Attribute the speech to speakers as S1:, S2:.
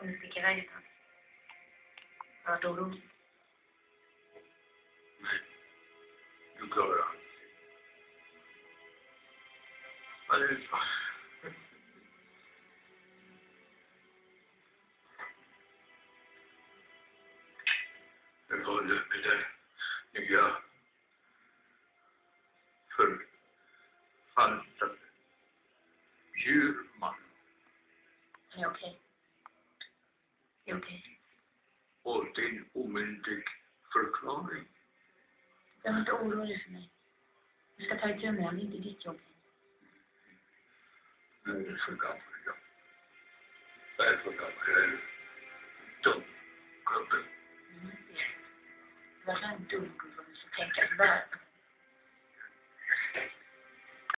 S1: om du sticker iväg någonstans. Jag har varit orolig.
S2: Nej, du klarar allt. Ja, det är bra. Det var det där nya förfaltade djurman.
S1: Är jag okej? Är jag okej?
S2: Och din omyndig förklaring.
S1: Jag är inte orolig för mig. Du ska ta itu med det, det är inte ditt jobb.
S2: Du är för gammal, ja. Jag är för gammal, jag är dum gubbe.
S1: Det var en dum gubbe som tänker sådär.